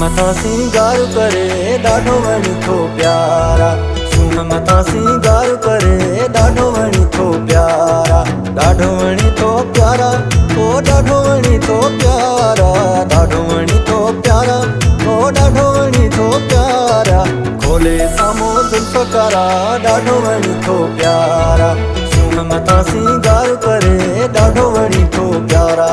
मथा सिंगार करे ॾाढो वणी थो प्यारा। सुन मथा सिंगार करे ॾाढो वणी थो प्यारा। ॾाढो वणी थो प्यारा, ओ ॾाढो वणी थो प्यारा। ॾाढो वणी थो प्यारा, ओ ॾाढो वणी थो प्यारा। खोले साम्हूं जुल्फ़ कारा, ॾाढो वणी थो प्यारा। सुन मथा सिंगार करे ॾाढो वणी थो प्यारा।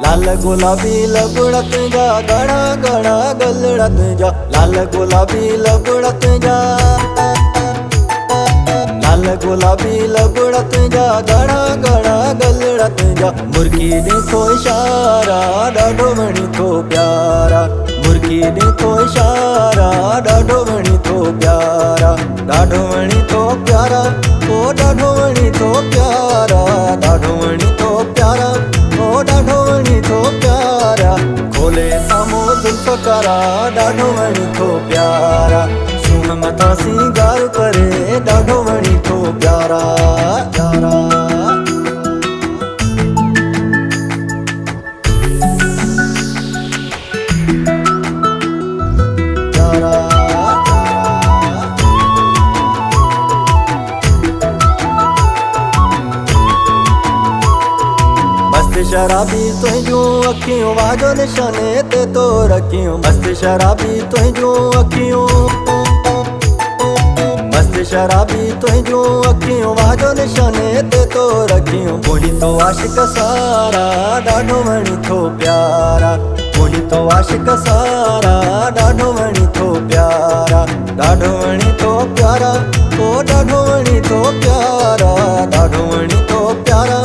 लाल गुलाबी लबड़त जा गड़ा गड़ा गलड़त जा। लाल गुलाबी लबड़त जा, लाल गुलाबी लबड़त जा गड़ा गड़ा गलड़त जा। मुर्गी ॾिठो इशारा, ॾाढो वणी थो प्यारा। मुर्गी ॾिठो इशारा, ॾाढो वणी थो प्यारा। ॾाढो वणी थो प्यारा, ओ ॾाढो वणी थो प्यारा। ॾाढो वणी थो प्यारा, ओ ॾाढो वणी थो प्यारा। खोले साम्हूं जुल्फ़ कारा, ॾाढो वणी थो प्यारा। सुन मथा सिंगार करे ॾाढो वणी थो प्यारा। प्यारा मस्त शराबी तुझियूं अखियूं वाजो निशाने ते तो रखियूं। मस्त शराबी तुझियूं अखियूं, मस्त शराबी तुझियूं अखियूं वाजो निशाने ते तो रखियूं। मुंहिंजी तो आशिक सारा, ॾाढो वणी थो प्यारा। मुंहिंजी तो आशिक सारा, ॾाढो वणी थो प्यारा। ॾाढो वणी थो प्यारा, ओ ॾाढो वणी थो प्यारा। ॾाढो वणी थो प्यारा,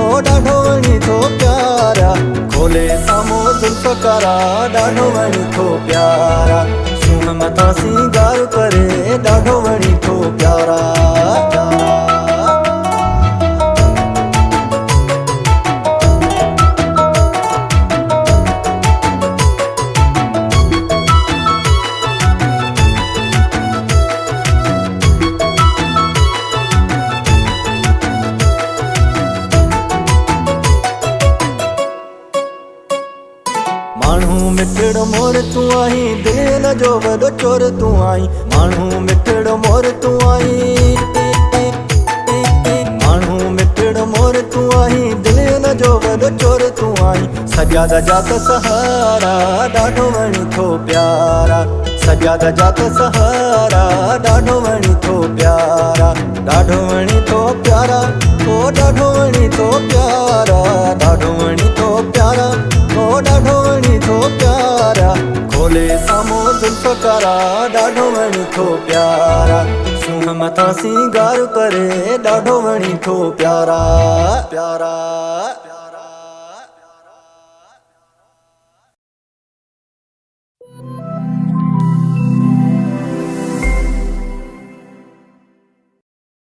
ओ ॾाढो वणी थो प्यारा। खोले साम्हूं जुल्फ़ कारा, ॾाढो वणी थो प्यारा। सुन मथा सिंगार करे ॾाढो वणी थो प्यारा। माण्हू मिठड़ मोर तूं आहीं, दिल जो वॾो चोर तूं आहीं। माण्हू मिठड़ मोर तूं आहीं, माण्हू मिठड़ मोर तूं आहीं। दिल जो वॾो चोर तूं आहीं। सजाद जात सहारा, ॾाढो वणी थो प्यारा। सजाद जात सहारा, ॾाढो वणी थो प्यारा। ॾाढो वणी थो प्यारा, ओ ॾाढो वणी थो प्यारा। ॾाढो वणी थो प्यारा, ओ ॾाढो वणी थो प्यारा। खोले साम्हूं जुल्फ़ कारा, ॾाढो वणी थो प्यारा। सुन मथा सिंगार करे ॾाढो वणी थो प्यारा। प्यारा